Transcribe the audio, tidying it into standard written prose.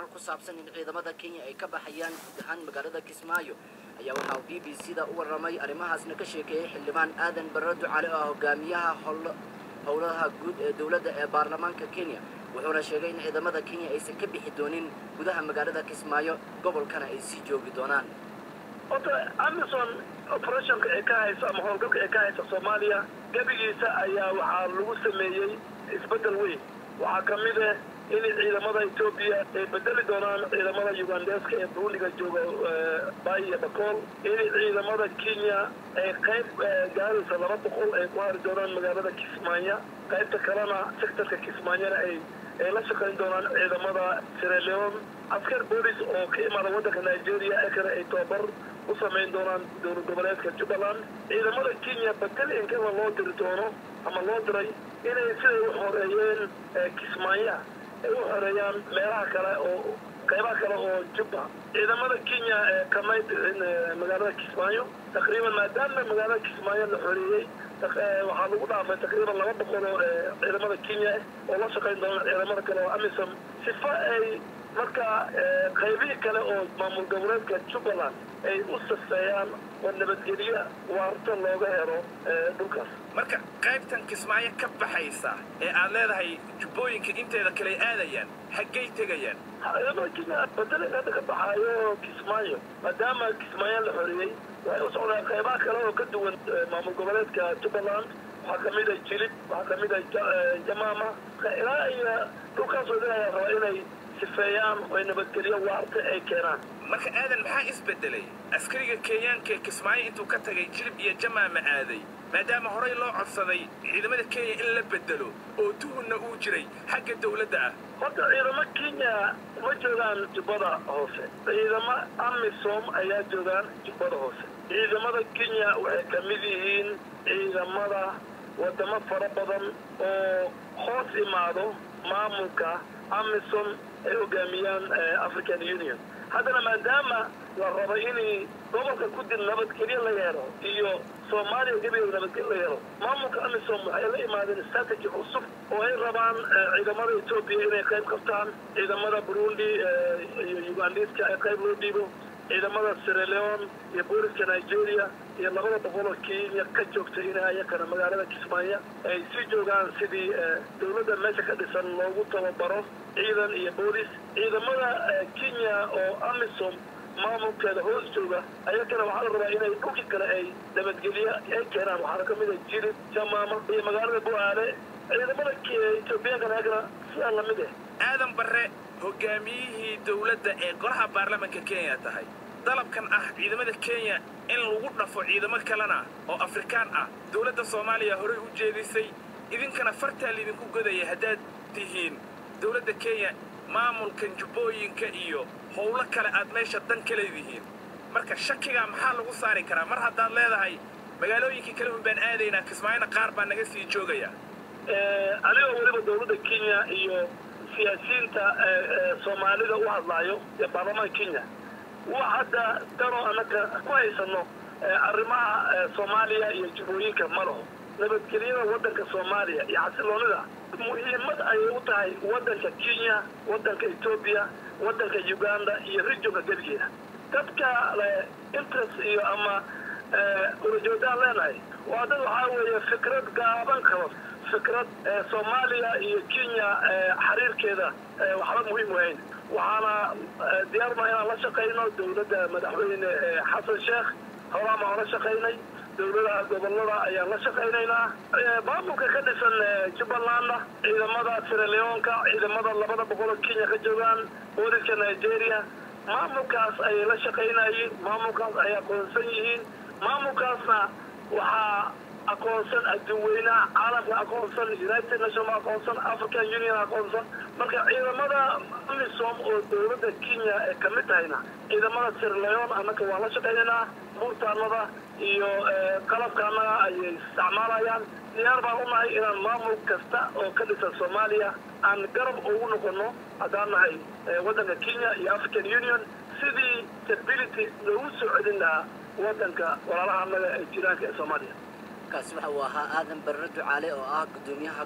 warar ku saabsan in ciidamada Kenya ay ka baxayaan guud ahaan magaalada Kismaayo ayaa waxa uu BBC-da u waramay arrimahaasna ka sheekeeyay xildhibaan Aadan Barre Ducaale oo hogaamiyaha howlaha guud ee dawladda ee baarlamaanka Kenya wuxuuna sheegay in ciidamada Kenya aysan ka bixi doonin gudaha magaalada Kismaayo gobolkana ay sii joogi doonaan. Amazon operation ka hayso ama howlgalka ka hayso Soomaaliya gabigiisa ayaa waxa lagu sameeyay isbedel weyn waxa kamid ah in ciidamada Ethiopia ay bedeli doonaan ciidamada Ugandeska ee Burundi jooga Baaya Bakool in ciidamada Kenya ay qayb gaaraysa 200 ay ku hari doonaan magaalada Kismaayo qaybta kalena sectorka Kismaayo ay la shaqeyn doonaan ciidamada Sierra Leone askar boolis oo ka imaada waddanka Nigeria ay tababar u sameyn doonaan dowlad goboleedka Jubaland ciidamada Kenya bedeli in kala loo diri doono ama loo diray inay sida u horeeyeen Kismaayo ay u horeeyaan meelaha kale oo qaybaha kale oo Juba ciidamada Kenya kamid magaalada Kismaayo taqriiban maadaama magaalada Kismaayo la xoreeyay waxaa lagu dhaafay taqriiban 200 oo ciidamada Kenya oo la shaqeyn doona ciidamada kale oo AMISOM sifa ay marka qaybihi kale oo maamul goboleedka Jubaland ay u safayaan oo nabadgelyada waarta looga helo dhulkaas marka qaybtan Kismaayo ka baxaysa ee aad leedahay jubbooyinka inteeda kale aadayaan xaggay tagayaan ciidamada Kenya bedeli ka baxayo Kismaayo maadaama Kismaayo la xoreeyay waxay u socdaan qaybaha kale oo ka duwan maamul goboleedka Jubaland waxa kamid ah Jilib waxa kamid ah Jamaama ilaa iyo dhulkaas oo raba inay sifeeyaan oo nabadgelyo waarta ay keenaan marka aadan maxaa isbedelay askariga Kenyaanka ee Kismaayo intuu ka tagay Jilib iyo Jamaama aaday maadaama horey loo codsaday ciidamada Kenya in la bedelo oo tuhunna uu jiray xagga dawladda ah horta ciidamada Kenya ma joogaan Jubbada hoose ciidamada AMISOM ayaa joogaan Jubbada hoose ciidamada Kenya waxay kamid yihiin ciidamada wadamo fara badan oo hoos imaado maamulka AMISOM ay hogaamiyaan African Union haddana maadaama la rabo in gobolka ku dil nabadgelyo la helo iyo Soomaaliya gabiga nabadgelyo la helo maamulka AMISOM waxay la imaadeen strategy cusub oo ay rabaan ciidamada Ethiopia inay qayb qabtaan ciidamada Burundi iyo Ugandeska ay qayb loo dhiibo ciidamada Sierra Leone iyo booliska Nigeria iyo 200 oo Kenya ka joogta inay ayakana magaalada Kismaayo ay si joogaan sidii dawladda meesha ka dhisan loogu tababaro ciidan iyo boolis ciidamada Kenya oo AMISOM maamulkeeda hoos jooga ayakana waxaa la rabaa inay dhulka kale ay nabadgelyo ay keenaan waxaa kamid ah Jilib Jamaama iyo magaalada Bu'aale ciidamada Ethiopia sida la mid ah Aadan Barre hogaamiyihii dawladda ee golaha baarlamaanka Kenya tahay dalabkan ah ciidamada Kenya in lagu dhafo ciidamo kalena oo Afrikaan ah dawladda Soomaaliya hore u jeedisay idinkana fartaal idinku godaya hadaad tihiin dawladda Kenya maamulkan jubbooyinka iyo howlo kale aad meesha dan kale yihiin marka shakiga maxaa lagu saari karaa mar hadaad leedahay magaalooyinka kale baan aadayna Kismaayo qaar baa naga sii joogaya adiga waliba dawladda Kenya iyo siyaasiyiinta Soomaalida u hadlayo ee baarlamaanka Kenya waxada daro anaka ku haysano arrimaha Soomaaliya iyo jubbooyinka malaho nabadgelyada waddanka Soomaaliya iyo xasiloonida muhiimad ay u tahay waddanka Kenya waddanka Ethiopia waddanka Uganda iyo regionka galbeedka dadka interest iyo ama urujoodan leenahay waa dad waxa weeye fikrad gaaban karo fikrad Soomaaliya iyo Kenya xiriirkeeda waxba muhiim weyn waxaana diyaar ma inaan la shaqeyno dawladda madaxweyne Xasan Sheekh horama la shaqeynay dawladda gobolada ayaa la shaqeynaynaa maamulka ka dhisan Jubaland ciidamada Sierra Leone ciidamada 200 Kenya ka joogaan booliska Nigeria maamulkaas ay la shaqeynayeen maamulkaas ay aqoonsan yihiin maamulkaasna waxa aqoonsan adduunweynaha caalamka aqoonsan United Nations aqoonsan African Union aqoonsan marka ciidamada AMISOM oo dawladda Kenya ee kamid tahayna ciidamada Sierra Leone anaka waa la shaqeynaa murtaanada iyo qalabkana ay isticmaalayaan diyaar baan u nahay inaan maamul kasta oo ka dhisan Soomaaliya aan garab ugu noqono hadaan nahay waddanka Kenya iyo African Union sidii stability loogu soo celin lahaa waddanka walaalaha naga ee jiraanka ee Soomaaliya kaasi waxa uu ahaa Aadan Barre Ducaale oo ah gudoomiyaha